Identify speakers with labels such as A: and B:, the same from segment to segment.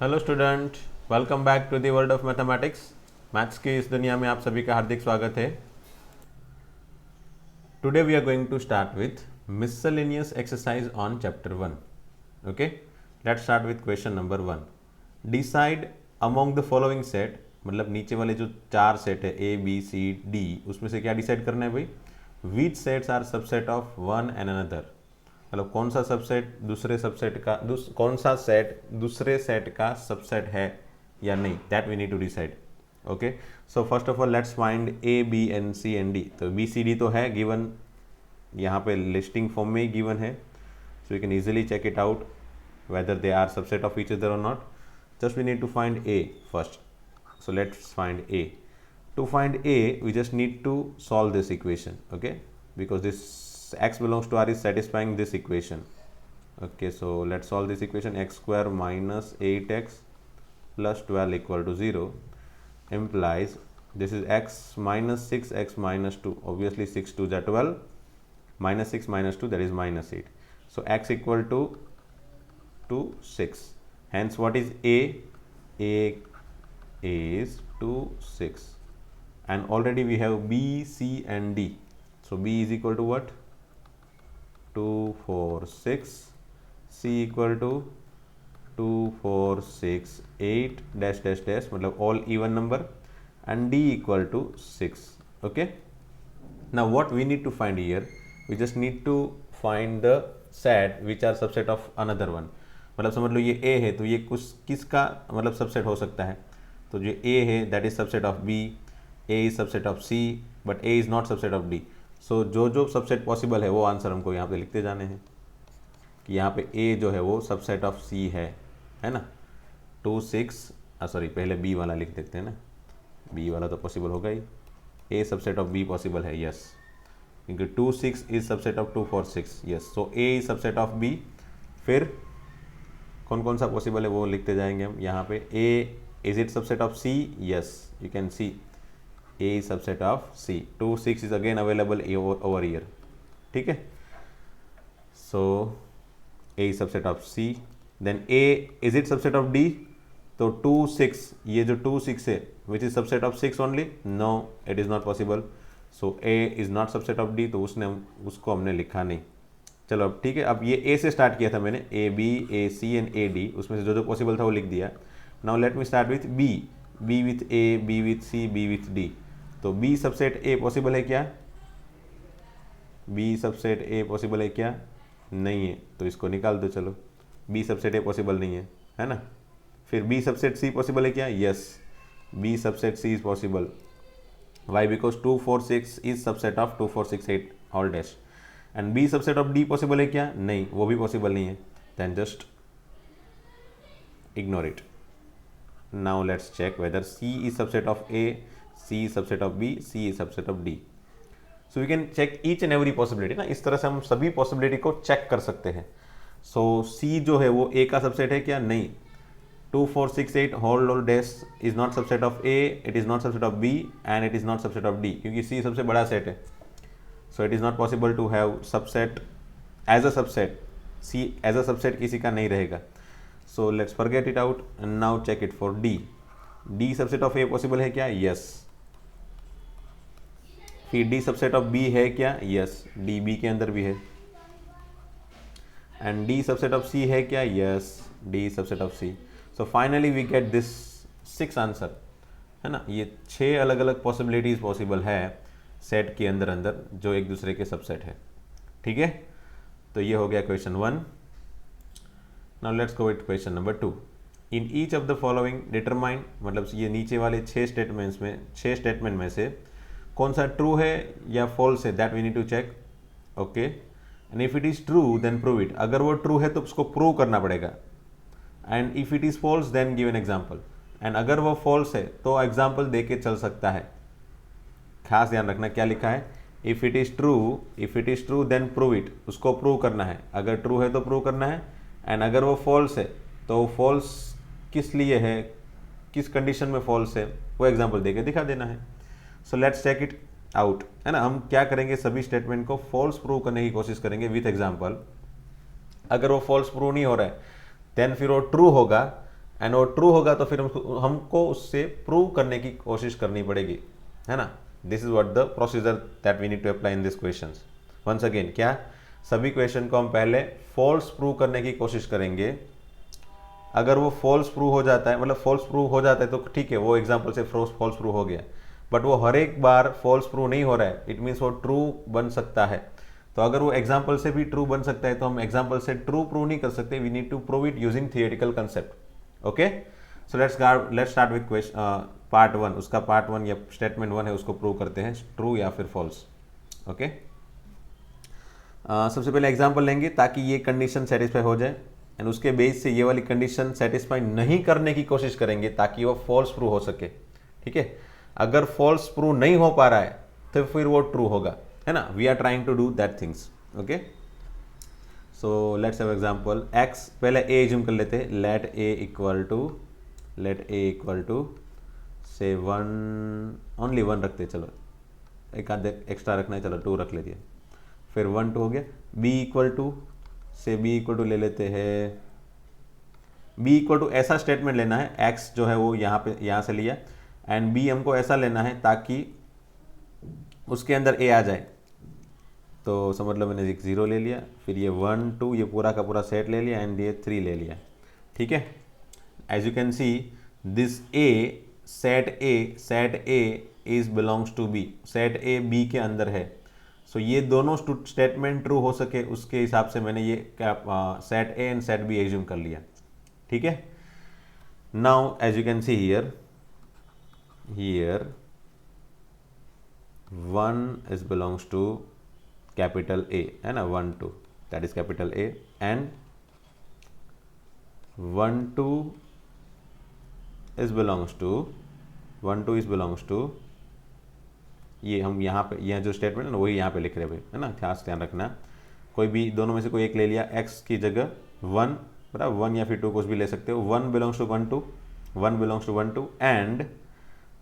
A: Hello student, welcome back to the world of mathematics. Maths की इस दुनिया में आप सभी का हार्दिक स्वागत है। Today we are going to start with miscellaneous exercise on chapter 1। Okay, let's start with question number 1। Decide among the following set, मतलब नीचे वाले जो चार सेट है ए बी सी डी, उसमें से क्या डिसाइड करना है भाई? Which sets are subset of one and another, मतलब कौन सा सबसेट दूसरे सबसेट का कौन सा सेट दूसरे सेट का सबसेट है या नहीं, that we need to decide. Okay, so first of all let's find A B and C and D. तो बी सी डी तो है गिवन, यहाँ पे लिस्टिंग फॉर्म में ही गिवन है, so you can easily check it out whether they are subset of each other or not. Just we need to find a first. So let's find a. To find a, we just need to solve this equation, okay? Because this x belongs to R is satisfying this equation. Okay, so let's solve this equation. X square minus 8x plus 12 equal to 0 implies this is x minus 6x minus 2. Obviously 6 2 is 12, minus 6 minus 2, that is minus 8. So x equal to 6. Hence what is a? A is 2 6, and already we have b c and d. So b is equal to what? 2 4 6. c equal to 2 4 6 8 dash dash dash, मतलब all even number, and d equal to 6. Okay, now what we need to find here, we just need to find the set which are subset of another one. मतलब समझ लो ये A है तो ये कुछ किसका मतलब सबसेट हो सकता है? तो जो A है that is subset of B, A is subset of C, but A is not subset of D. सो जो जो सबसेट पॉसिबल है वो आंसर हमको यहाँ पे लिखते जाने हैं कि यहाँ पे A जो है वो सबसेट ऑफ C है ना। 2 6, सॉरी पहले B वाला लिख देते हैं ना, B वाला तो पॉसिबल होगा ही। A subset of B possible है, यस, क्योंकि 2 6 is subset of 2 4 6, yes. So A is subset of B, फिर कौन कौन सा पॉसिबल है वो लिखते जाएंगे हम यहाँ पे। A is it subset of C? Yes, you can see A is subset of C. 2 6 is again available over here, ठीक है। So A is subset of C, then A is it subset of D? तो 2 6, ये जो 2 6 है which is subset of 6 only? No, it is not possible. So A is not subset of D, तो उसको हमने लिखा नहीं। चलो अब ठीक है, अब ये ए से स्टार्ट किया था मैंने, A B A C and A D, उसमें से जो जो पॉसिबल था वो लिख दिया। Now let me start with B, B with A, B with C, B with D. तो बी सबसेट ए पॉसिबल है क्या? बी सबसेट ए पॉसिबल है क्या? नहीं है, तो इसको निकाल दो। चलो, बी सबसेट ए पॉसिबल नहीं है ना। फिर बी सबसेट सी पॉसिबल है क्या? Yes, B subset C is possible. Why? Because 2 4 6 is subset of 2 4 6 8 all dash. And B subset of D possible है क्या? नहीं, वो भी पॉसिबल नहीं है। Then just ignore it. Now let's check whether C is subset of A, C subset of B, C is subset of D. So we can check each and every possibility ना, इस तरह से हम सभी पॉसिबिलिटी को check कर सकते हैं। सो सी जो है वो ए का सबसेट है क्या? नहीं। 2 4 6 8 whole dash is not subset of A, it is not subset of B, and it is not subset of D, क्योंकि सी सबसे बड़ा सेट है। So it is not possible to have subset as a subset. C as a subset किसी का नहीं रहेगा. So let's forget it out and now check it for D. D subset of A possible है क्या? Yes. फिर D subset of B है क्या? Yes. D B के अंदर भी है. And D subset of C है क्या? Yes. D subset of C. So finally we get this 6 answer, है ना। ये 6 अलग अलग पॉसिबिलिटीज पॉसिबल है सेट के अंदर जो एक दूसरे के सबसेट है, ठीक है। तो ये हो गया question 1। Now let's go with question number 2। In each of the following determine, मतलब ये नीचे वाले 6 स्टेटमेंट में से कौन सा ट्रू है या फॉल्स है, that we need to check. Okay, and if it is true then prove it. अगर वो ट्रू है तो उसको प्रूव करना पड़ेगा। And if it is false then give an example. एंड अगर वो फॉल्स है तो एग्जाम्पल दे के चल सकता है। खास ध्यान रखना क्या लिखा है, if it is true then prove it, उसको प्रूव करना है। अगर ट्रू है तो प्रूव करना है, एंड अगर वो फॉल्स है तो फॉल्स किस लिए है, किस कंडीशन में फॉल्स है, वो एग्जांपल देके दिखा देना है। So let's check it out, है ना। हम क्या करेंगे, सभी स्टेटमेंट को फॉल्स प्रूव करने की कोशिश करेंगे विथ एग्जाम्पल। अगर वो फॉल्स प्रूव नहीं हो रहा है देन फिर वो ट्रू होगा, एंड वो ट्रू होगा तो फिर हमको उससे प्रूव करने की कोशिश करनी पड़ेगी, है ना। This is what the procedure that we need to apply in this questions. Once again, क्या सभी क्वेश्चन को हम पहले फॉल्स प्रूव करने की कोशिश करेंगे। अगर वो फॉल्स प्रूव हो जाता है, मतलब फॉल्स प्रूव हो जाता है तो ठीक है, वो एग्जाम्पल से फॉल्स प्रूव हो गया, बट वो हर एक बार फॉल्स प्रूव नहीं हो रहा है, इट मीन्स वो ट्रू बन सकता है। तो अगर वो एग्जाम्पल से भी ट्रू बन सकता है तो हम एग्जाम्पल से ट्रू प्रूव नहीं कर सकते, we need to prove it using theoretical concept. Okay, so let's start with question part 1। उसका पार्ट 1 या स्टेटमेंट 1 है, उसको प्रूव करते हैं ट्रू या फिर फॉल्स। ओके, सबसे पहले एग्जाम्पल लेंगे ताकि ये कंडीशन सेटिस्फाई हो जाए, एंड उसके बेस से ये वाली कंडीशन सेटिस्फाई नहीं करने की कोशिश करेंगे ताकि वो फॉल्स प्रूव हो सके। ठीक है, अगर फॉल्स प्रूव नहीं हो पा रहा है तो फिर वो ट्रू होगा, है ना। We are trying to do that things. Okay, so let's have example X, पहले ए एज्यूम कर लेते हैं। लेट ए इक्वल टू से 1, ओनली 1 रखते, चलो एक आध एक्स्ट्रा रखना है, चलो 2 रख लेते हैं, फिर 1 2 हो गया। बी इक्वल टू ले लेते हैं, बी इक्वल टू ऐसा स्टेटमेंट लेना है, एक्स जो है वो यहाँ से लिया, एंड बी हमको ऐसा लेना है ताकि उसके अंदर ए आ जाए। तो समझ लो मैंने एक 0 ले लिया, फिर ये 1 2 ये पूरा का पूरा सेट ले लिया, एंड ये 3 ले लिया। ठीक है, as you can see this A set A is belongs to B, set A B के अंदर है। सो ये दोनों स्टेटमेंट ट्रू हो सके उसके हिसाब से मैंने ये set A and set B assume कर लिया। ठीक है, now as you can see here 1 is belongs to capital A, है ना, 1 2 that is capital A, and 1 2 is belongs to ये हम यहाँ पे, यह जो स्टेटमेंट है ना वही यहाँ पे लिख रहे भाई, है ना, खास ध्यान रखना। कोई भी दोनों में से कोई एक ले लिया, एक्स की जगह 1, बराबर 1 या फिर 2 कुछ भी ले सकते हो। 1 belongs to 1 2, 1 belongs to 1 2, and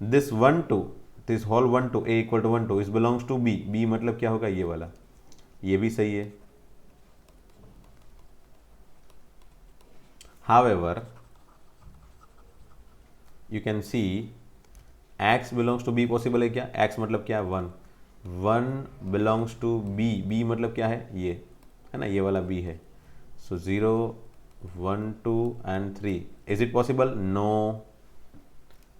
A: this 1 2, this whole 1 2 A equal to 1 2 is belongs to B. B मतलब क्या होगा, ये वाला, ये भी सही है। However you can see X belongs to B possible है क्या, एक्स मतलब क्या, 1 बिलोंग्स टू बी, बी मतलब क्या है, ये है ना, ये वाला बी है। So 0 1 2 and 3, is it possible, no.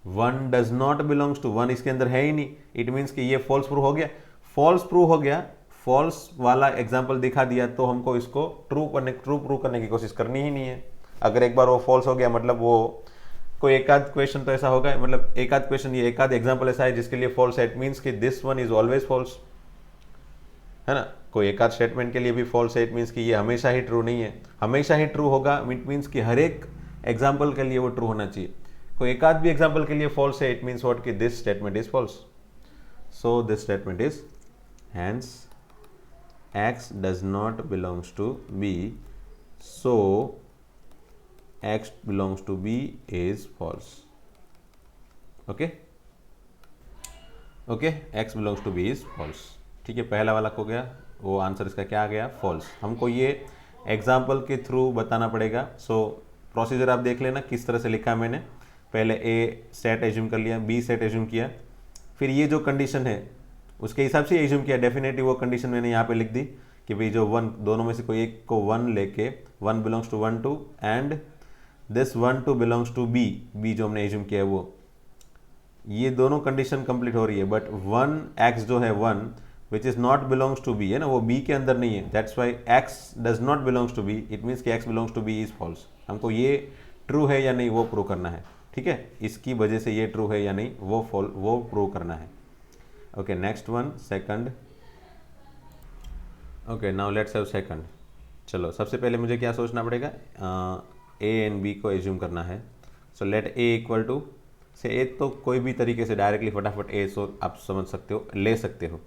A: 1 does not belongs to 1, इसके अंदर है ही नहीं, इट मीन्स कि ये फॉल्स प्रूव हो गया। फॉल्स प्रूव हो गया, फॉल्स वाला एग्जाम्पल दिखा दिया तो हमको इसको ट्रू प्रूव करने की कोशिश करनी ही नहीं है। अगर एक बार वो फॉल्स हो गया मतलब वो कोई एक आध क्वेश्चन तो ऐसा होगा, मतलब एक आध क्वेश्चन, ये एक आध एग्जाम्पल ऐसा है जिसके लिए फॉल्स है, इट मीन्स कि this one is always false, है ना। कोई एक आध स्टेटमेंट के लिए भी फॉल्स है, इट मीन्स कि ये हमेशा ही ट्रू नहीं है। हमेशा ही ट्रू होगा इट मीन्स कि हर एक एग्जाम्पल के लिए वो ट्रू होना चाहिए। कोई एक आध भी एग्जाम्पल के लिए फॉल्स है, इट मीन्स व्हाट कि this statement is false. So this statement is hence X does not belongs to B, so x belongs to b is false. okay x belongs to b is false। ठीक है, पहला वाला हो गया, वो answer इसका क्या आ गया, फॉल्स। हमको ये एग्जाम्पल के थ्रू बताना पड़ेगा। सो प्रोसीजर आप देख लेना किस तरह से लिखा मैंने। पहले ए सेट एज्यूम कर लिया, बी सेट एज्यूम किया, फिर ये जो कंडीशन है उसके हिसाब से एज्यूम किया। डेफिनेटली वो कंडीशन मैंने यहाँ पे लिख दी कि भाई जो 1 दोनों में से कोई एक को 1 लेके 1 belongs to 1 2 and this 1 2 belongs to B, B जो हमने एज्यूम किया है वो, ये दोनों कंडीशन कंप्लीट हो रही है। बट 1 एक्स जो है 1 which is not belongs to B, है ना, वो बी के अंदर नहीं है, that's why X does not belongs to B, it means कि X belongs to B is false. हमको ये ट्रू है या नहीं वो प्रूव करना है। ठीक है, इसकी वजह से ये ट्रू है या नहीं वो प्रूव करना है। Okay, next one, second. Okay, now let's have second. चलो सबसे पहले मुझे क्या सोचना पड़ेगा, ए एंड बी को एज्यूम करना है। So let A equal to से ए, तो कोई भी तरीके से डायरेक्टली फटाफट ए सो आप समझ सकते हो, ले सकते हो।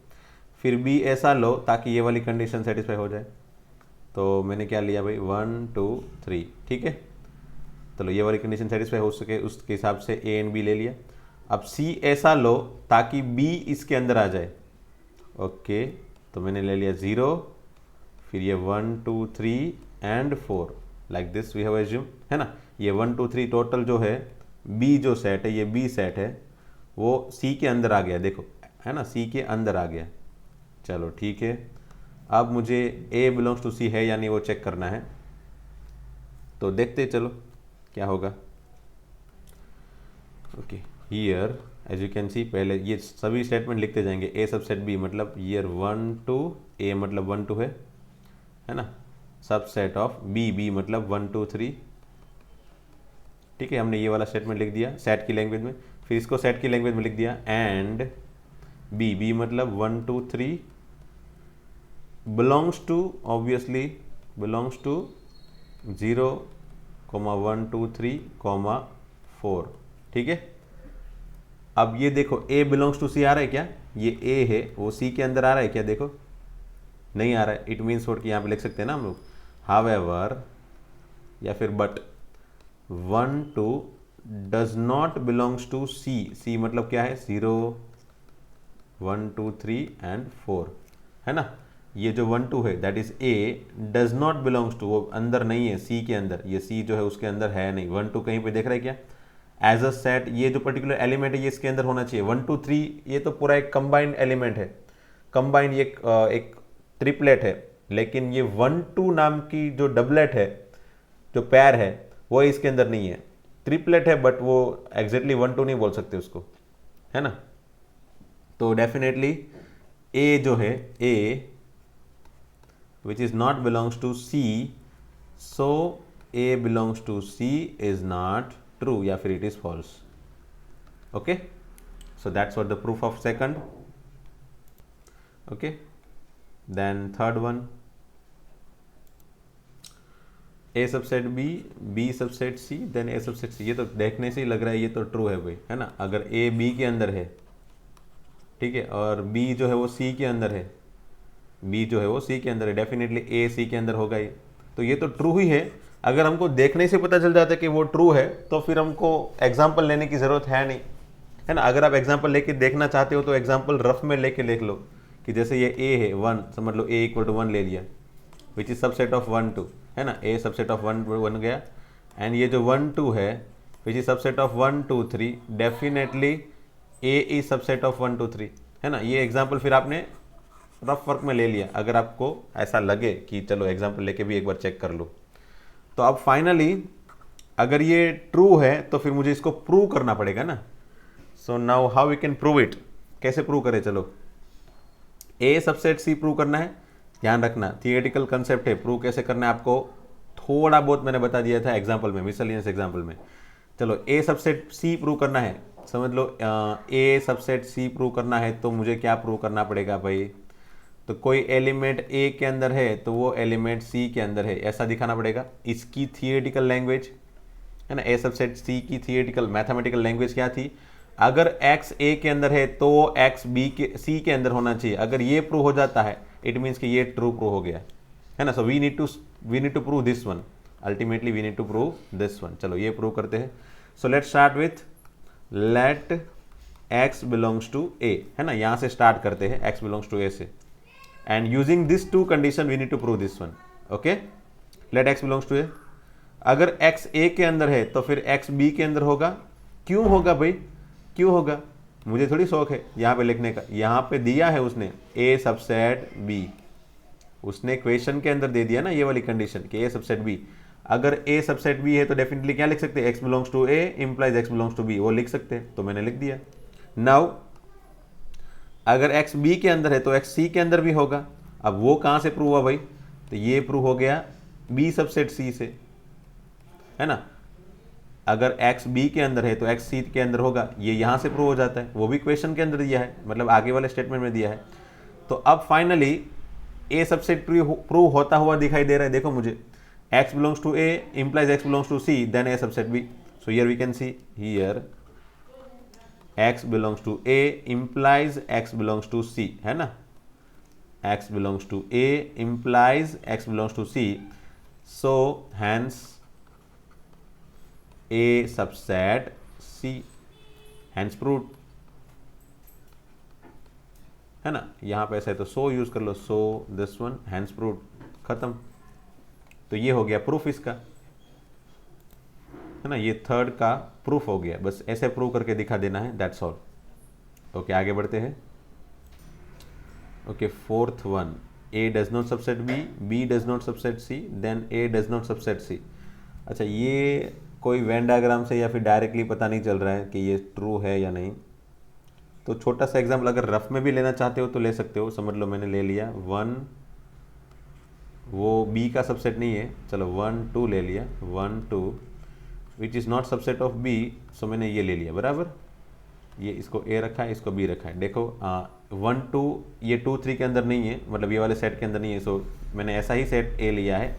A: फिर बी ऐसा लो ताकि ये वाली कंडीशन सेटिस्फाई हो जाए। तो मैंने क्या लिया भाई, 1 2 3। ठीक है, चलो ये वाली कंडीशन सेटिस्फाई हो सके उसके हिसाब से ए एंड बी ले लिया। अब सी ऐसा लो ताकि बी इसके अंदर आ जाए। ओके, तो मैंने ले लिया 0, फिर ये 1 2 3 and 4, like this we have assume, है ना। ये 1 2 3 टोटल जो है बी जो सेट है, ये बी सेट है, वो सी के अंदर आ गया, देखो है ना, सी के अंदर आ गया। चलो ठीक है, अब मुझे ए बिलोंग्स टू सी है या नहीं वो चेक करना है, तो देखते चलो क्या होगा। Okay, here as you can see, पहले ये सभी स्टेटमेंट लिखते जाएंगे। ए सबसेट बी मतलब ईयर 1 2, ए मतलब 1 2 है ना, सबसेट ऑफ बी, बी मतलब 1 2 3। ठीक है, हमने ये वाला स्टेटमेंट लिख दिया सेट की लैंग्वेज में, फिर इसको सेट की लैंग्वेज में लिख दिया एंड बी, बी मतलब 1 2 3 belongs to, obviously belongs to 0 1 2 3 4। ठीक है, अब ये देखो ए बिलोंग्स टू सी आ रहा है क्या, ये ए है वो सी के अंदर आ रहा है क्या, देखो नहीं आ रहा है। इट मीन्स वोट कि यहाँ पे लिख सकते हैं ना हम लोग हावेवर या फिर but 1 2 does not belongs to C, C मतलब क्या है 0 1 2 3 एंड 4 है ना। ये जो 1 2 है that is A does not belongs to, वो अंदर नहीं है सी के अंदर, ये सी जो है उसके अंदर है नहीं। 1 2 कहीं पे देख रहा है क्या, एज अ सेट ये जो पर्टिकुलर एलिमेंट है ये इसके अंदर होना चाहिए। 1 2 3 ये तो पूरा एक कंबाइंड एलिमेंट है, कंबाइंड ये एक ट्रिपलेट है, लेकिन ये 1 2 नाम की जो डबलेट है, जो पैर है, वो इसके अंदर नहीं है। ट्रिपलेट है बट वो एग्जैक्टली 1 2 नहीं बोल सकते उसको, है ना। तो डेफिनेटली ए जो है A which is not belongs to C, so A belongs to C is not true या फिर it is false. Okay, so that's what the proof of second. Okay, then third one, A subset B, B subset C, then A subset C. ये तो देखने से ही लग रहा है ये तो ट्रू है भाई, है ना। अगर ए बी के अंदर है, ठीक है, और बी जो है वो सी के अंदर है, बी जो है वो सी के अंदर है, डेफिनेटली ए सी के अंदर होगा ये, तो ये तो ट्रू ही है। अगर हमको देखने से पता चल जाता है कि वो ट्रू है तो फिर हमको एग्जाम्पल लेने की ज़रूरत है नहीं, है ना। अगर आप एग्जाम्पल लेके देखना चाहते हो तो एग्जाम्पल रफ में लेके देख लो कि जैसे ये ए है 1, समझ लो ए इक्वल टू 1 ले लिया, विच इज सबसेट ऑफ 1 2, है ना। ए सबसेट ऑफ 1 बन गया, एंड ये जो 1 2 है which is subset of 1 2 3, definitely A is subset of 1 2 3, है ना। ये एग्जाम्पल फिर आपने रफ वर्क में ले लिया, अगर आपको ऐसा लगे कि चलो एग्जाम्पल लेके भी एक बार चेक कर लो। तो अब फाइनली अगर ये ट्रू है तो फिर मुझे इसको प्रूव करना पड़ेगा ना। So now how we can prove it, कैसे प्रूव करें, चलो ए सबसेट सी प्रूव करना है। ध्यान रखना थियोरेटिकल कंसेप्ट है, प्रूव कैसे करना है आपको थोड़ा बहुत मैंने बता दिया था एग्जाम्पल में, मिसलेनियस एग्जाम्पल में। चलो ए सबसेट सी प्रूव करना है, समझ लो ए सबसेट सी प्रूव करना है तो मुझे क्या प्रूव करना पड़ेगा भाई, तो कोई एलिमेंट ए के अंदर है तो वो एलिमेंट सी के अंदर है, ऐसा दिखाना पड़ेगा। इसकी थियोरेटिकल लैंग्वेज है ना, ए सबसेट सी की थियोरेटिकल मैथमेटिकल लैंग्वेज क्या थी, अगर x ए के अंदर है तो x बी के सी के अंदर होना चाहिए। अगर ये प्रूव हो जाता है इट मीन्स कि ये ट्रू प्रूव हो गया, है ना। So we need to prove this one, ultimately we need to prove this one. चलो ये प्रूव करते हैं। So let start with let x belongs to A, है ना, यहाँ से स्टार्ट करते हैं x बिलोंग्स टू ए से, and using this two condition we need to prove this one. Okay, let x belongs to A, अगर x ए के अंदर है तो फिर x बी के अंदर होगा। क्यों होगा भाई, क्यों होगा, मुझे थोड़ी शौक है यहाँ पे लिखने का, यहाँ पे दिया है उसने a सबसेट b, उसने क्वेश्चन के अंदर दे दिया ना ये वाली कंडीशन कि a सबसेट b। अगर a सबसेट b है तो डेफिनेटली क्या लिख सकते हैं, x belongs to a implies x belongs to b, वो लिख सकते हैं, तो मैंने लिख दिया। नाउ अगर x b के अंदर है तो x c के अंदर भी होगा। अब वो कहाँ से प्रूव हुआ भाई, तो ये प्रूव हो गया b सबसेट c से, है ना। अगर x b के अंदर है तो x c के अंदर होगा, ये यहाँ से प्रूव हो जाता है, वो भी क्वेश्चन के अंदर दिया है, मतलब आगे वाले स्टेटमेंट में दिया है। तो अब फाइनली a सबसेट प्रूव होता हुआ दिखाई दे रहा है, देखो मुझे x belongs to a implies x belongs to c then a subset b। So here we can see here x belongs to a implies x belongs to c, है ना, x belongs to a implies x belongs to c, so hence a subset c, hence proved, है ना। यहाँ पे ऐसा है तो so use कर लो, so this one has proved, खत्म। तो ये हो गया प्रूफ इसका। है ना, ये थर्ड का प्रूफ हो गया, बस ऐसे प्रूव करके दिखा देना है, दैट्स ऑल। ओके, आगे बढ़ते हैं। Okay, fourth one, A does not subset B, B does not subset C, then A does not subset C. अच्छा, ये कोई वेन डायग्राम से या फिर डायरेक्टली पता नहीं चल रहा है कि ये ट्रू है या नहीं, तो छोटा सा एग्जाम्पल अगर रफ में भी लेना चाहते हो तो ले सकते हो। समझ लो मैंने ले लिया 1, वो बी का सबसेट नहीं है, चलो 1 2 ले लिया, 1 2 which is not subset of B, so मैंने ये ले लिया बराबर। ये इसको ए रखा है, इसको बी रखा है। देखो 1 2 ये 2 3 के अंदर नहीं है, मतलब ये वाले सेट के अंदर नहीं है, सो मैंने ऐसा ही सेट ए लिया है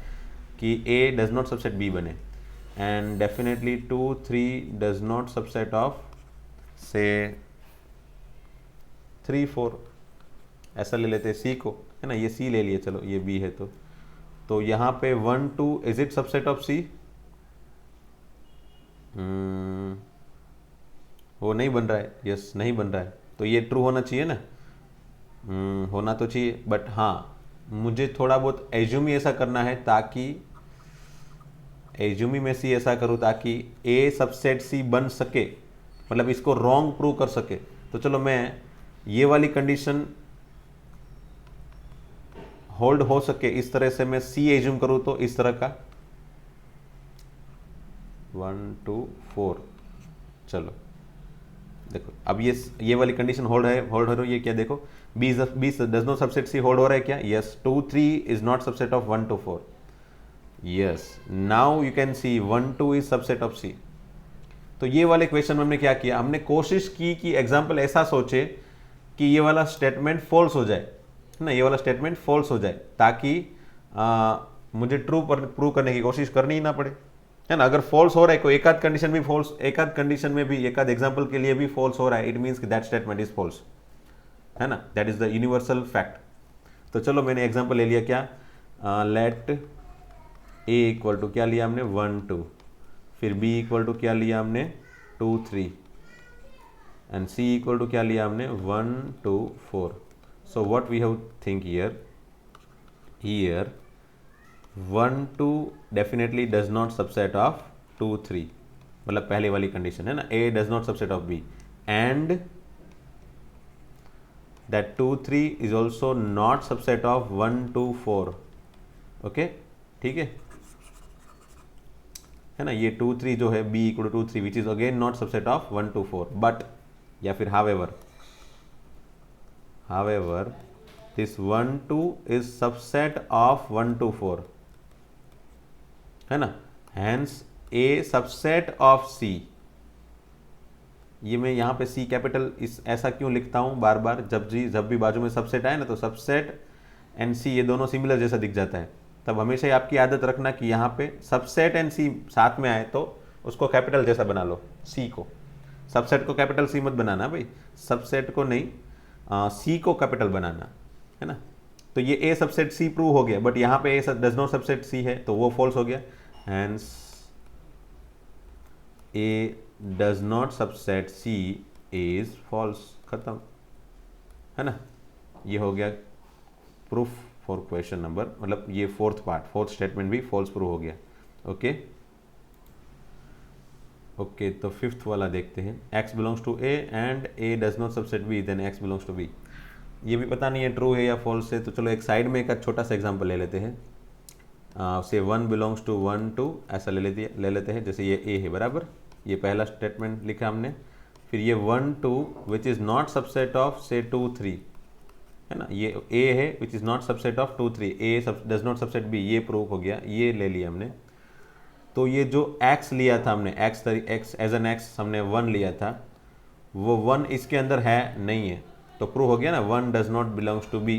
A: कि ए डज नॉट सबसेट बी बने, and definitely 2 3 does not subset of से 3 4, ऐसा ले लेते हैं सी को, है ना, ये सी ले लिए, चलो ये बी है तो यहाँ पे 1 2 इज इट सबसेट ऑफ सी? वो नहीं बन रहा है, यस नहीं बन रहा है, तो ये ट्रू होना चाहिए ना, होना तो चाहिए, बट हाँ मुझे थोड़ा बहुत एज्यूम ऐसा करना है, ताकि एज्यूमी में सी ऐसा करूँ ताकि ए सबसेट सी बन सके, मतलब इसको रॉन्ग प्रूव कर सके। तो चलो मैं ये वाली कंडीशन होल्ड हो सके इस तरह से मैं सी एज्यूम करूँ, तो इस तरह का 1 2 4, चलो देखो अब ये वाली कंडीशन होल्ड हो रही है क्या, देखो B does not subset C hold हो रहा है क्या, yes 2 3 is not subset of 1 2 4, yes now you can see 1 2 is subset of C. तो ये वाले क्वेश्चन में हमने क्या किया, हमने कोशिश की कि एग्जाम्पल ऐसा सोचे कि ये वाला स्टेटमेंट फॉल्स हो जाए ना, ये वाला स्टेटमेंट फॉल्स हो जाए, ताकि मुझे ट्रू प्रूव करने की कोशिश करनी ही ना पड़े, है ना। अगर फॉल्स हो रहा है कोई एक आध कंडीशन भी फॉल्स, एक आध कंडीशन में भी एक आध एग्जाम्पल के लिए भी फॉल्स हो रहा है, it means that statement is false, है ना, that is the universal fact. तो चलो मैंने एग्जाम्पल ले लिया क्या, लेट ए इक्वल टू क्या लिया हमने 1 2, फिर बी इक्वल टू क्या लिया हमने 2 3, एंड सी इक्वल टू क्या लिया हमने 1 2 4। So what we have think here 1 2 definitely does not subset of 2 3, मतलब पहले वाली कंडीशन है ना, A does not subset of B, and that 2 3 is also not subset of 1 2 4, okay ठीक है ना, ये 2 3 जो है b equal to 2 3 which is again not subset of 1 2 4, but या फिर however this 1 2 is subset of 1 2 4, है ना, hence a subset of c। ये मैं यहाँ पे सी कैपिटल इस ऐसा क्यों लिखता हूँ बार बार, जब भी बाजू में सबसेट आए ना, तो सबसेट एंड सी ये दोनों सिमिलर जैसा दिख जाता है, तब हमेशा ही आपकी आदत रखना कि यहाँ पे सबसेट एंड सी साथ में आए तो उसको कैपिटल जैसा बना लो, सी को, सबसेट को कैपिटल सी मत बनाना भाई, सबसेट को नहीं सी को कैपिटल बनाना, है ना। तो ये ए सबसेट सी प्रूव हो गया, बट यहाँ पे A does not subset C है, तो वो फॉल्स हो गया, hence A does not subset C is false, खत्म, है ना। ये हो गया प्रूफ फॉर क्वेश्चन नंबर, मतलब ये फोर्थ पार्ट, फोर्थ स्टेटमेंट भी फॉल्स प्रूव हो गया। ओके ओके, तो फिफ्थ वाला देखते हैं, x belongs to a and a does not subset b then x belongs to b। ये भी पता नहीं है ट्रू है या फॉल्स है, तो चलो एक साइड में एक छोटा सा एग्जांपल ले लेते हैं, से 1 बिलोंग्स टू 1 2 ऐसा ले लेते हैं, जैसे ये a है बराबर, ये पहला स्टेटमेंट लिखा हमने, फिर ये 1 2 which is not subset of से 2 3, है ना, ये a है विच is not subset of 2 3, a does not subset b, ये प्रूव हो गया, ये ले लिया हमने। तो ये जो x लिया था हमने, x एज एन x हमने 1 लिया था, वो 1 इसके अंदर है नहीं है, तो प्रूव हो गया ना 1 does not belongs to b,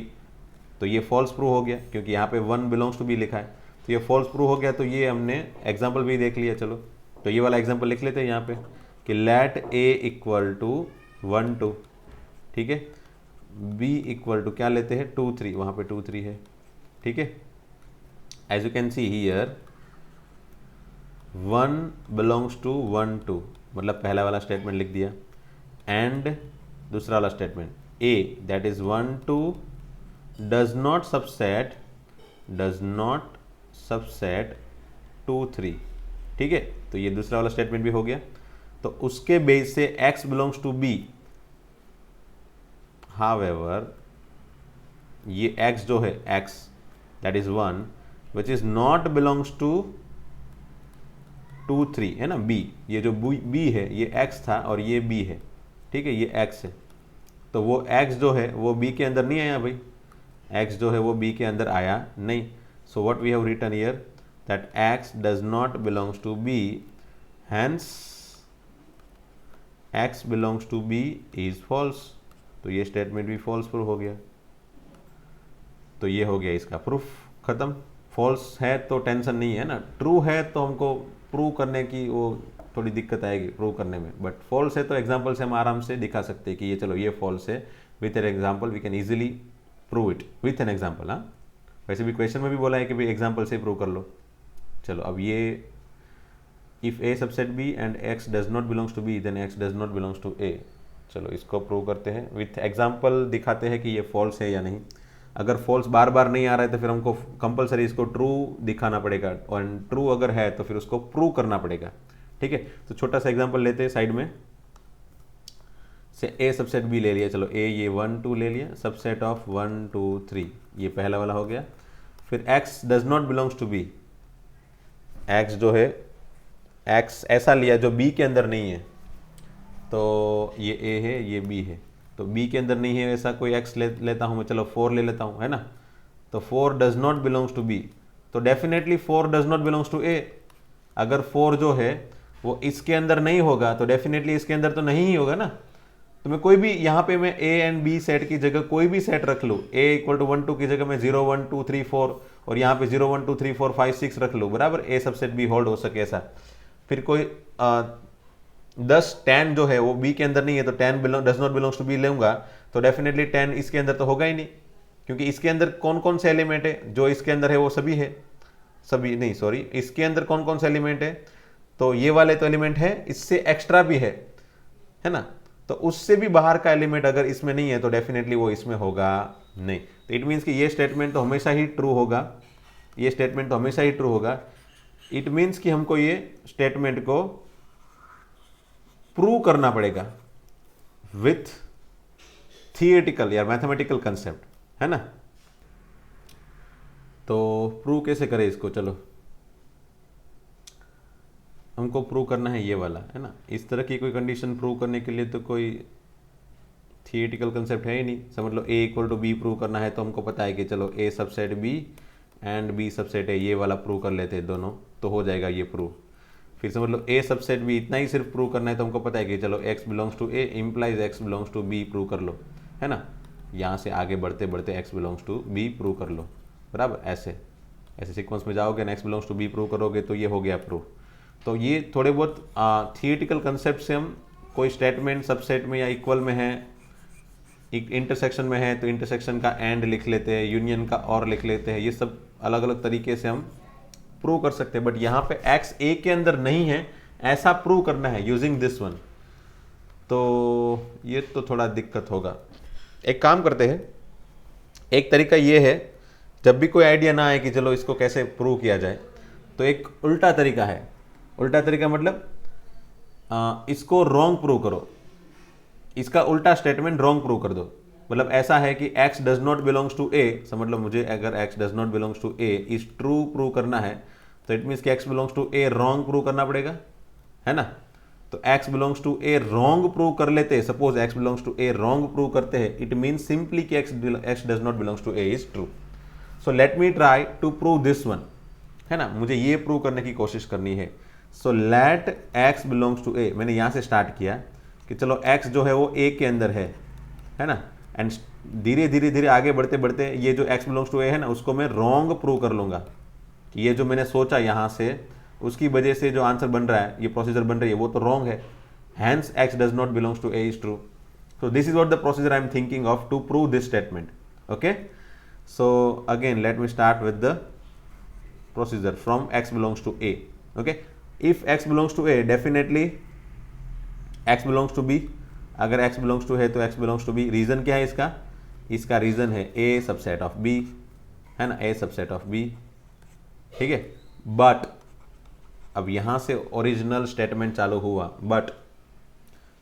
A: तो ये फॉल्स प्रूव हो गया क्योंकि यहाँ पे 1 बिलोंग्स टू b लिखा है, तो ये फॉल्स प्रूव हो गया। तो ये हमने एग्जाम्पल भी देख लिया, चलो तो ये वाला एग्जाम्पल लिख लेते हैं यहाँ पे कि लेट a इक्वल टू 1 2, ठीक है, b इक्वल टू क्या लेते हैं 2 3, वहाँ पे 2 3 है, ठीक है। As you can see here 1 belongs to 1 2, मतलब पहला वाला स्टेटमेंट लिख दिया, एंड दूसरा वाला statement a that is 1 2 does not subset 2 3, ठीक है, तो ये दूसरा वाला स्टेटमेंट भी हो गया। तो उसके बेस से x belongs to b, however ये x जो है x that is 1 which is not belongs to 2 3 है ना, b, ये जो b है ये x था और ये b है, ठीक है, ये x है, तो वो x जो है वो b के अंदर नहीं आया भाई, x जो है वो b के अंदर आया नहीं। So what we have written here that x does not belongs to b, hence x belongs to b is false. तो ये स्टेटमेंट भी फॉल्स प्रूफ हो गया। तो ये हो गया इसका प्रूफ खत्म। फॉल्स है तो टेंशन नहीं है ना, ट्रू है तो हमको प्रूव करने की वो थोड़ी दिक्कत आएगी प्रूव करने में, बट फॉल्स है तो एग्जांपल से हम आराम से दिखा सकते हैं कि ये चलो ये फॉल्स है, with an example we can easily prove it with an example. हाँ, वैसे भी क्वेश्चन में भी बोला है कि भाई एग्जांपल से प्रूव कर लो। चलो अब ये if a subset b and x does not belongs to b then x does not belongs to a। चलो इसको प्रूव करते हैं विथ एग्जांपल, दिखाते हैं कि ये फॉल्स है या नहीं। अगर फॉल्स बार बार नहीं आ रहा है तो फिर हमको कंपलसरी इसको ट्रू दिखाना पड़ेगा, और ट्रू अगर है तो फिर उसको प्रूव करना पड़ेगा। ठीक है, तो छोटा सा एग्जांपल लेते हैं साइड में से, a सबसेट b ले लिया, चलो a ये 1 2 ले लिया, सबसेट ऑफ 1 2 3 ये पहला वाला हो गया। फिर x does not belongs to b, x जो है x ऐसा लिया जो b के अंदर नहीं है, तो ये a है ये b है, तो b के अंदर नहीं है ऐसा कोई x लेता हूँ मैं, चलो 4 ले लेता हूँ, है ना, तो 4 does not belongs to b, तो definitely 4 does not belongs to a। अगर 4 जो है वो इसके अंदर नहीं होगा तो डेफिनेटली इसके अंदर तो नहीं ही होगा ना। तो मैं कोई भी यहाँ पे मैं a एंड b सेट की जगह कोई भी सेट रख लूँ, a इक्वल टू 1 2 की जगह मैं 0 1 2 3 4 और यहाँ पे 0 1 2 3 4 5 6 रख लूँ, बराबर, a सबसेट b होल्ड हो सके ऐसा। फिर कोई 10 10 जो है वो b के अंदर नहीं है, तो 10 does not belongs to b लूंगा तो डेफिनेटली 10 इसके अंदर तो होगा ही नहीं, क्योंकि इसके अंदर कौन कौन से एलिमेंट है, जो इसके अंदर है वो सभी है, सभी नहीं सॉरी, इसके अंदर कौन कौन से एलिमेंट है, तो ये वाले तो एलिमेंट है, इससे एक्स्ट्रा भी है ना, तो उससे भी बाहर का एलिमेंट अगर इसमें नहीं है तो डेफिनेटली वो इसमें होगा नहीं। तो इट मीन्स कि ये स्टेटमेंट तो हमेशा ही ट्रू होगा, ये स्टेटमेंट तो हमेशा ही ट्रू होगा। इट मीन्स कि हमको ये स्टेटमेंट को प्रूव करना पड़ेगा विथ थियोरेटिकल या मैथमेटिकल कंसेप्ट, है ना। तो प्रूव कैसे करें इसको, चलो हमको प्रूव करना है ये वाला, है ना। इस तरह की कोई कंडीशन प्रूव करने के लिए तो कोई थियोरेटिकल कंसेप्ट है ही नहीं। समझ लो a equal to B prove करना है तो हमको पता है कि चलो a subset b and b subset है, ये वाला प्रूव कर लेते हैं दोनों, तो हो जाएगा ये प्रूव। फिर समझ लो a सबसेट b इतना ही सिर्फ प्रूव करना है तो हमको पता है कि चलो x belongs to a implies x belongs to b prove कर लो, है ना। यहाँ से आगे बढ़ते बढ़ते x belongs to b prove कर लो, बराबर, ऐसे ऐसे सीक्वेंस में जाओगे ना, x belongs to b prove करोगे तो ये हो गया प्रूव। तो ये थोड़े बहुत थियोरेटिकल कंसेप्ट से हम कोई स्टेटमेंट सबसेट में या इक्वल में है, इंटरसेक्शन में है तो इंटरसेक्शन का एंड लिख लेते हैं, यूनियन का और लिख लेते हैं, ये सब अलग अलग तरीके से हम प्रूव कर सकते हैं। बट यहाँ पे x a के अंदर नहीं है ऐसा प्रूव करना है यूजिंग दिस वन, तो ये तो थोड़ा दिक्कत होगा। एक काम करते हैं, एक तरीका ये है, जब भी कोई आइडिया ना आए कि चलो इसको कैसे प्रूव किया जाए, तो एक उल्टा तरीका है। उल्टा तरीका मतलब इसको रॉन्ग प्रूव करो, इसका उल्टा स्टेटमेंट रॉन्ग प्रूव कर दो। मतलब ऐसा है कि x does not belongs to a, समझ लो मुझे अगर x does not belongs to a is true prove करना है तो इट मीन्स कि x belongs to a wrong prove करना पड़ेगा, है ना। तो x belongs to a wrong prove कर लेते हैं, suppose x belongs to a wrong prove करते हैं, इट मीन्स सिंपली कि x does not belongs to a is true. So let me try to prove this one, है ना, मुझे ये प्रूव करने की कोशिश करनी है। So let x belongs to a, मैंने यहाँ से स्टार्ट किया कि चलो x जो है वो a के अंदर है ना, एंड धीरे धीरे धीरे आगे बढ़ते बढ़ते ये जो x बिलोंग्स टू a है ना उसको मैं रॉन्ग प्रूव कर लूँगा कि ये जो मैंने सोचा यहाँ से उसकी वजह से जो आंसर बन रहा है, ये प्रोसीजर बन रही है वो तो रॉन्ग है, hence x does not belongs to a is true. So this is what the procedure I am thinking of to prove this statement. Okay, so again let me start with the procedure from x belongs to a। Okay, if x belongs to a definitely x belongs to b, अगर x belongs to है तो x belongs to b। Reason क्या है इसका, इसका reason है a subset of b, है ना, a सबसेट ऑफ b, ठीक है। बट अब यहाँ से ओरिजिनल स्टेटमेंट चालू हुआ, but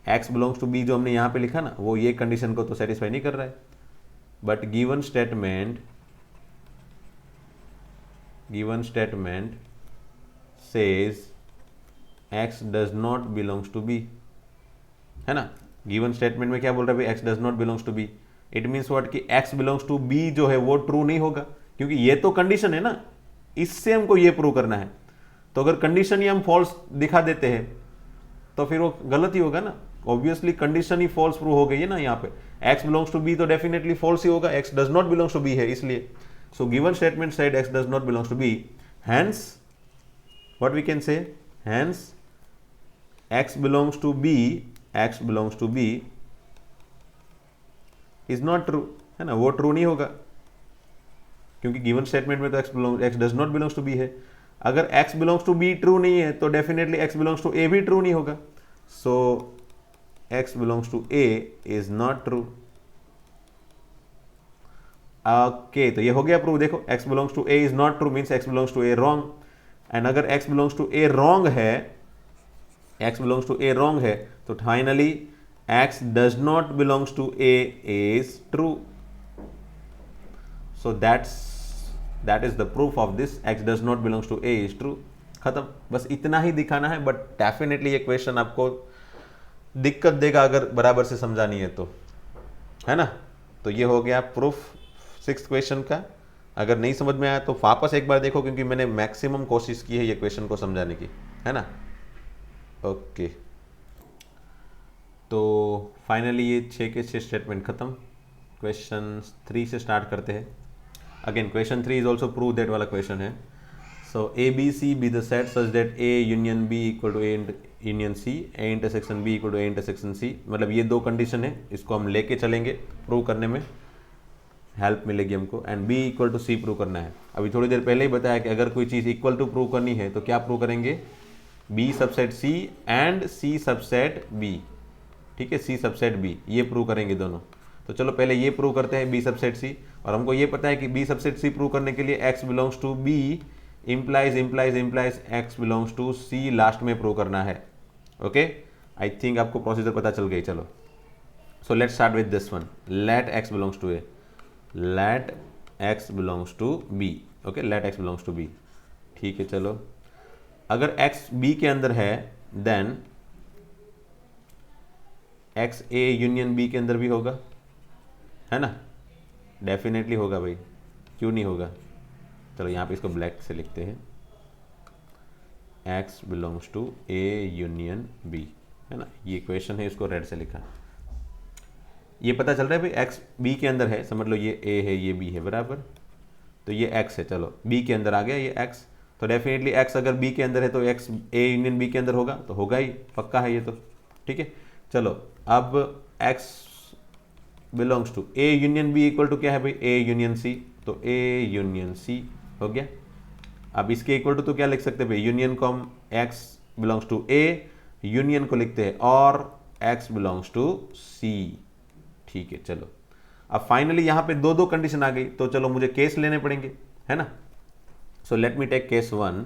A: x belongs to b जो हमने यहाँ पे लिखा ना, वो ये कंडीशन को तो सेटिस्फाई नहीं कर रहा है। But given statement says x does not belongs to b, है ना। गिवन स्टेटमेंट में क्या बोल रहा है भाई, x does not belongs to b। It means what कि x बिलोंग्स टू b जो है वो ट्रू नहीं होगा, क्योंकि ये तो कंडीशन है ना, इससे हमको ये प्रूव करना है। तो अगर कंडीशन ही हम फॉल्स दिखा देते हैं तो फिर वो गलत ही होगा ना। ऑब्वियसली कंडीशन ही फॉल्स प्रूव हो गई है ना यहाँ पे। x बिलोंग्स टू b तो डेफिनेटली फॉल्स ही होगा, x does not belongs to b है इसलिए। So given statement said x does not belongs to b, hence what we can say, hence x belongs to b is not true, है ना, वो true नहीं होगा, क्योंकि गिवन स्टेटमेंट में तो x does not belongs to b है। अगर x belongs to b true नहीं है तो definitely x belongs to a भी ट्रू नहीं होगा। So x belongs to a is not true. Okay, तो ये हो गया प्रूव। देखो x belongs to a is not true means x belongs to a wrong, and अगर x belongs to a wrong है, x belongs to a wrong है, तो finally x does not belongs to a is true. So that is the proof of this, x does not belongs to a is true। खत्म, बस इतना ही दिखाना है। But definitely ये question आपको दिक्कत देगा अगर बराबर से समझा नहीं है तो, है ना। तो ये हो गया प्रूफ 6th क्वेश्चन का। अगर नहीं समझ में आया तो वापस एक बार देखो, क्योंकि मैंने मैक्सिमम कोशिश की है ये क्वेश्चन को समझाने की, है ना। ओके, तो फाइनली ये 6 के 6 स्टेटमेंट खत्म। क्वेश्चन 3 से स्टार्ट करते हैं। Again question 3 is also prove that वाला क्वेश्चन है। So A B C be the set such that A union B equal to A union C, A intersection B equal to A intersection C. मतलब ये 2 condition है, इसको हम लेके चलेंगे, prove करने में हेल्प मिलेगी हमको। And B equal to C prove करना है। अभी थोड़ी देर पहले ही बताया कि अगर कोई चीज़ इक्वल टू प्रूव करनी है तो क्या प्रूव करेंगे, B subset C and C subset B. ठीक है, सी सबसेट बी, ये प्रूव करेंगे दोनों। तो चलो पहले ये प्रूव करते हैं बी सबसेट सी। और हमको ये पता है कि बी सबसेट सी प्रूव करने के लिए x belongs to B implies x belongs to C last में प्रूव करना है। ओके, आई थिंक आपको प्रोसीजर पता चल गई। चलो, so let start with this one, let x belongs to A, let x belongs to B. Okay, let x belongs to B. ठीक है, चलो, अगर x b के अंदर है then x a union b के अंदर भी होगा, है ना। डेफिनेटली होगा भाई, क्यों नहीं होगा। चलो यहाँ पे इसको ब्लैक से लिखते हैं, x belongs to a union b, है ना। ये क्वेश्चन है, इसको रेड से लिखा। ये पता चल रहा है भाई x b के अंदर है, समझ लो ये a है, ये b है, बराबर। तो ये x है, चलो b के अंदर आ गया ये x। तो डेफिनेटली x अगर b के अंदर है तो x a यूनियन b के अंदर होगा, तो होगा ही, पक्का है ये तो। ठीक है, चलो अब x belongs to a union b equal to क्या है भाई, a यूनियन c। तो a यूनियन c हो गया। अब इसके इक्वल टू तो क्या लिख सकते हैं भाई, यूनियन को हम x belongs to a union को लिखते हैं और x बिलोंग्स टू c। ठीक है, चलो अब फाइनली यहाँ पे 2 कंडीशन आ गई, तो चलो मुझे केस लेने पड़ेंगे, है ना। So let me take case 1।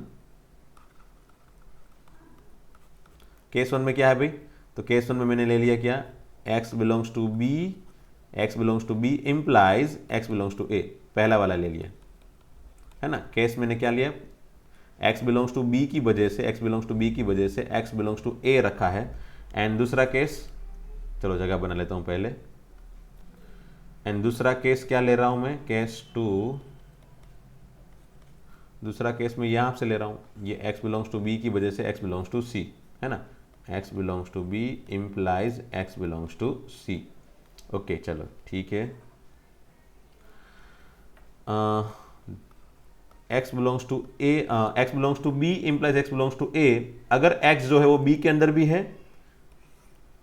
A: Case 1 में क्या है भाई, तो केस 1 में मैंने ले लिया क्या, x belongs to b, x belongs to b implies x belongs to a, पहला वाला ले लिया, है ना। केस मैंने क्या लिया, x बिलोंग्स टू b की वजह से, x बिलोंग्स टू b की वजह से x बिलोंग्स टू a रखा है। एंड दूसरा केस, चलो जगह बना लेता हूं पहले, एंड दूसरा केस क्या ले रहा हूं मैं, केस 2। दूसरा केस में यहां से ले रहा हूं, ये x बिलोंग्स टू b की वजह से x बिलोंग्स टू c, है ना। x belongs to b implies x belongs to c। Okay, चलो ठीक है। x belongs to a, x belongs to b implies x belongs to a। अगर x जो है वो b के अंदर भी है,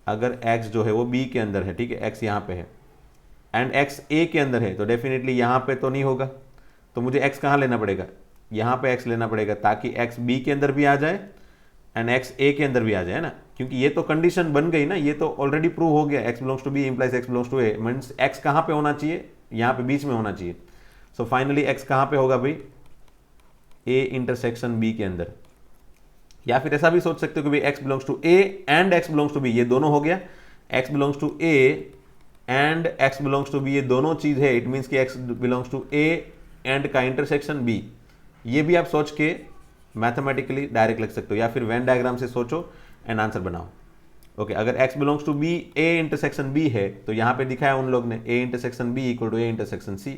A: अगर x जो है वो b के अंदर है, ठीक है, x यहाँ पे है, एंड x a के अंदर है, तो डेफिनेटली यहाँ पे तो नहीं होगा। तो मुझे x कहाँ लेना पड़ेगा, यहाँ पे x लेना पड़ेगा, ताकि x b के अंदर भी आ जाए एंड x a के अंदर भी आ जाए ना, क्योंकि ये तो कंडीशन बन गई ना, ये तो ऑलरेडी प्रूव हो गया, x belongs to b implies x belongs to a। Means x कहाँ पे होना चाहिए, यहाँ पे बीच में होना चाहिए। सो फाइनली x कहाँ पे होगा भाई, a इंटरसेक्शन b के अंदर, या फिर ऐसा भी सोच सकते हो कि भाई x belongs to a and x belongs to b, ये दोनों हो गया, x belongs to a and x belongs to b, ये दोनों चीज है, इट मीन्स कि x belongs to a and का इंटरसेक्शन b, ये भी आप सोच के मैथमेटिकली डायरेक्ट लिख सकते हो, या फिर वेन डायग्राम से सोचो एंड आंसर बनाओ। ओके, अगर x belongs to b a intersection b है तो यहाँ पे दिखाया उन लोग ने a intersection b equal to a intersection c,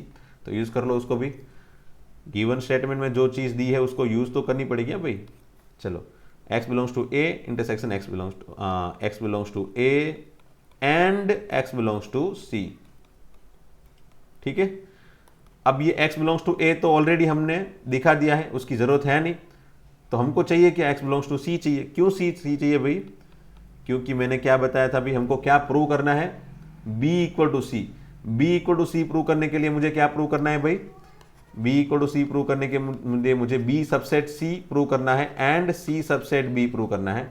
A: तो यूज कर लो उसको भी। गिवन स्टेटमेंट में जो चीज दी है उसको यूज तो करनी पड़ेगी भाई। चलो, x belongs to a intersection x belongs to a and x belongs to c, ठीक है। अब ये x बिलोंग्स टू a तो ऑलरेडी हमने दिखा दिया है, उसकी जरूरत है नहीं, तो हमको चाहिए कि x बिलोंग्स टू c चाहिए। क्यों c चाहिए भाई? क्योंकि मैंने क्या बताया था अभी, हमको क्या प्रूव करना है, b equal to c। b equal to c prove करने के लिए मुझे क्या प्रूव करना है भाई? b equal to c prove करने के लिए मुझे b सबसेट c प्रूव करना है and c subset b prove करना है।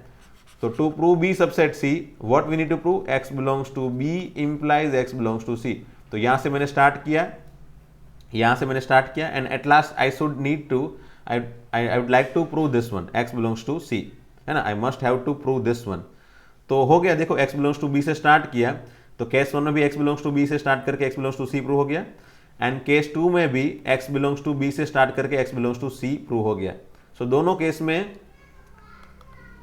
A: तो to prove b subset c, what we need to prove, x belongs to b implies x belongs to c। तो यहां से मैंने स्टार्ट किया, and at last I should need to, I would like to prove this one, x belongs to c, है ना। I must have to prove this one. तो हो गया, देखो x बिलोंग्स टू b से स्टार्ट किया, तो केस 1 में भी x बिलोंग्स टू b से स्टार्ट करके x belongs to c prove हो गया, एंड केस 2 में भी x बिलोंग्स टू b से स्टार्ट करके x belongs to c prove हो गया। सो दोनों केस में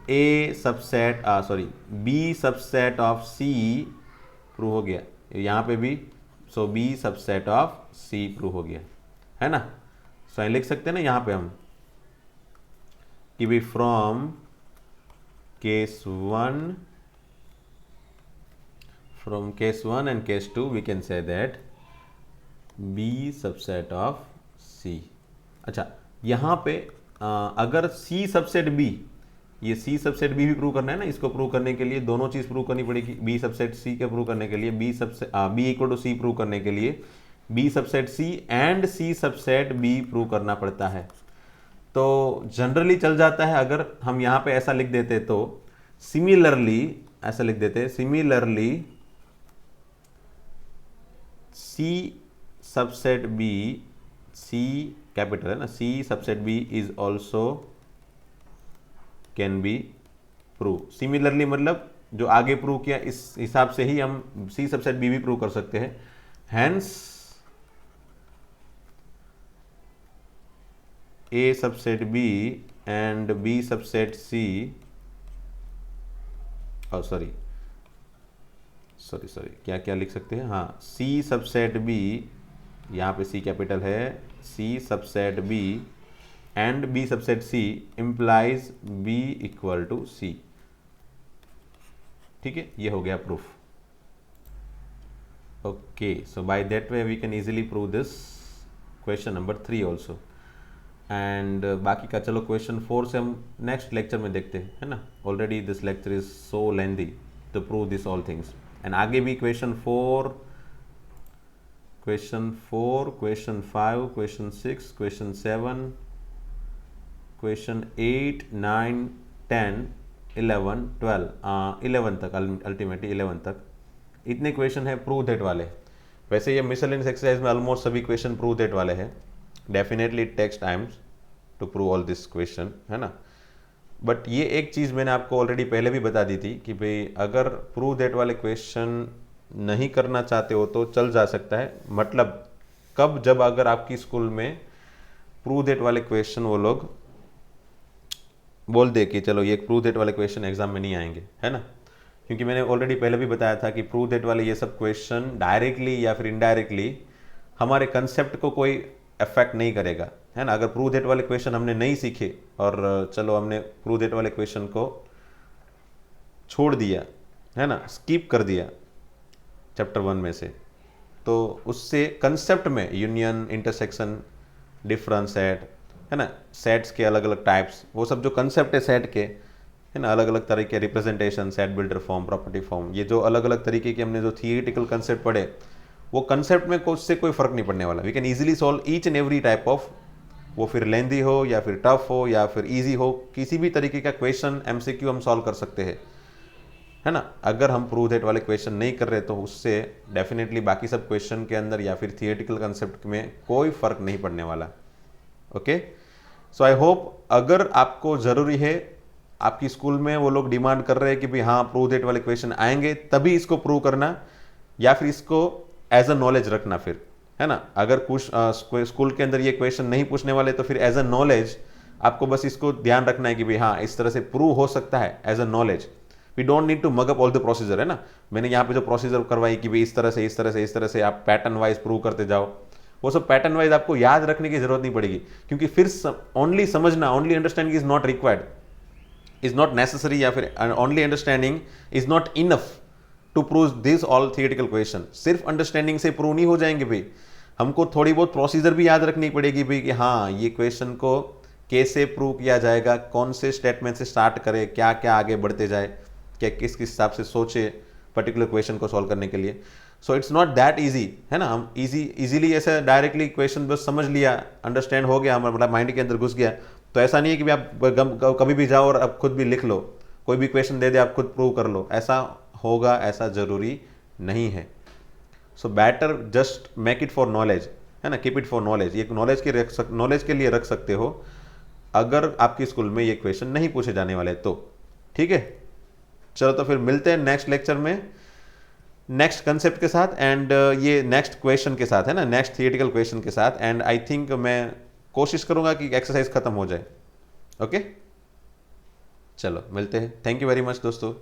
A: b subset of c prove हो गया, यहाँ पे भी so b subset of c prove हो गया, है ना। सो लिख सकते हैं ना यहाँ पे हम कि भी from case 1 and case 2 we can say that b subset of c। अच्छा, यहाँ पे अगर c सबसेट b, ये c सबसेट b भी प्रूव करना है ना, इसको प्रूव करने के लिए दोनों चीज प्रूव करनी पड़ेगी। b सबसेट c के प्रूव करने के लिए b equal to c prove करने के लिए b subset c and c subset b prove करना पड़ता है। तो जनरली चल जाता है अगर हम यहाँ पे ऐसा लिख देते, तो सिमिलरली ऐसा लिख देते, similarly c subset b, c capital है ना, c subset b is also can be prove. Similarly मतलब जो आगे प्रूव किया इस हिसाब से ही हम c सबसेट b भी प्रूव कर सकते हैं। Hence a subset b and b subset c, और सॉरी क्या क्या लिख सकते हैं, हाँ, c सबसेट b, यहाँ पे c कैपिटल है, c subset b and b subset c implies b equal to c, ठीक है। ये हो गया proof. Okay, so by that way we can easily prove this question number 3 also. And बाकी का चलो क्वेश्चन 4 से हम नेक्स्ट लेक्चर में देखते हैं, है ना। Already this lecture is so lengthy to prove this all things, and आगे भी question 4, question 5, question 6, question 7, question 8, 9, 10, 11, 12, 11 तक, अल्टीमेटली 11 तक इतने क्वेश्चन है प्रूव दैट वाले। वैसे ये मिसलेनियस एक्सरसाइज में ऑलमोस्ट सभी क्वेश्चन प्रूव दैट वाले हैं। Definitely it takes times to prove all this question, है ना। बट ये एक चीज़ मैंने आपको ऑलरेडी पहले भी बता दी थी कि भाई अगर प्रूव दैट वाले क्वेश्चन नहीं करना चाहते हो तो चल जा सकता है। मतलब कब, जब अगर आपकी स्कूल में प्रूव दैट वाले क्वेश्चन वो लोग बोल दे कि चलो ये प्रूव दैट वाले क्वेश्चन एग्जाम में नहीं आएंगे, है ना। क्योंकि मैंने ऑलरेडी पहले भी बताया था कि प्रूव दैट वाले ये सब क्वेश्चन डायरेक्टली या फिर इनडायरेक्टली हमारे कंसेप्ट को कोई अफेक्ट नहीं करेगा, है ना। अगर प्रूव दैट वाले क्वेश्चन हमने नहीं सीखे और चलो हमने प्रूव दैट वाले क्वेश्चन को छोड़ दिया, है ना, स्किप कर दिया चैप्टर 1 में से, तो उससे कंसेप्ट में यूनियन, इंटरसेक्शन, डिफरेंस सेट, है ना, सेट्स के अलग अलग टाइप्स, वो सब जो कंसेप्ट है सेट के, है ना, अलग अलग तरह के representation, set builder form, property form, ये जो अलग अलग तरीके के हमने जो थियोरिटिकल कंसेप्ट पढ़े, वो कंसेप्ट में उससे कोई फर्क नहीं पड़ने वाला। We can easily solve each and every type of, वो फिर लेंदी हो या फिर टफ हो या फिर इजी हो, किसी भी तरीके का क्वेश्चन एमसीक्यू हम सॉल्व कर सकते हैं, है ना। अगर हम प्रूव दैट वाले क्वेश्चन नहीं कर रहे तो उससे डेफिनेटली बाकी सब क्वेश्चन के अंदर या फिर थियोरिटिकल कंसेप्ट में कोई फर्क नहीं पड़ने वाला। ओके, सो आई होप अगर आपको ज़रूरी है आपकी स्कूल में वो लोग डिमांड कर रहे हैं कि भाई हाँ प्रूव दैट वाले क्वेश्चन आएंगे, तभी इसको प्रूव करना, या फिर इसको एज अ नॉलेज रखना फिर, है ना। अगर कुछ स्कूल के अंदर ये क्वेश्चन नहीं पूछने वाले तो फिर एज अ नॉलेज आपको बस इसको ध्यान रखना है कि भाई हाँ इस तरह से प्रूव हो सकता है as a knowledge. We don't need to mug up all the procedure, है ना। मैंने यहाँ पे जो प्रोसीजर करवाई कि भाई इस तरह से इस तरह से इस तरह से आप पैटर्न वाइज प्रूव करते जाओ, वो सब पैटर्न वाइज आपको याद रखने की जरूरत नहीं पड़ेगी, क्योंकि फिर ओनली समझना, only understanding is not required, is not necessary, या फिर only understanding is not enough to prove this all theoretical question. सिर्फ अंडरस्टैंडिंग से प्रूव नहीं हो जाएंगे भाई, हमको थोड़ी बहुत प्रोसीजर भी याद रखनी पड़ेगी भाई कि हाँ ये क्वेश्चन को कैसे प्रूव किया जाएगा, कौन से स्टेटमेंट से स्टार्ट करें, क्या क्या आगे बढ़ते जाए, क्या किस किस हिसाब से सोचे पर्टिकुलर क्वेश्चन को सॉल्व करने के लिए। So it's not that easy, है ना। हम इजीली ऐसे डायरेक्टली क्वेश्चन बस समझ लिया, अंडरस्टैंड हो गया, हमारा माइंड के अंदर घुस गया, तो ऐसा नहीं है कि आप कभी भी जाओ और आप खुद भी लिख लो, कोई भी क्वेश्चन दे दे आप खुद प्रूव कर लो, ऐसा होगा ऐसा जरूरी नहीं है। So better just make it for knowledge, है ना, कीप इट फॉर नॉलेज। ये नॉलेज के लिए रख सकते हो अगर आपकी स्कूल में ये क्वेश्चन नहीं पूछे जाने वाले तो, ठीक है। चलो तो फिर मिलते हैं नेक्स्ट लेक्चर में नेक्स्ट कंसेप्ट के साथ एंड ये नेक्स्ट क्वेश्चन के साथ, है ना, नेक्स्ट थियोरेटिकल क्वेश्चन के साथ। एंड आई थिंक मैं कोशिश करूंगा कि एक्सरसाइज खत्म हो जाए। ओके, चलो मिलते हैं। थैंक यू वेरी मच दोस्तों।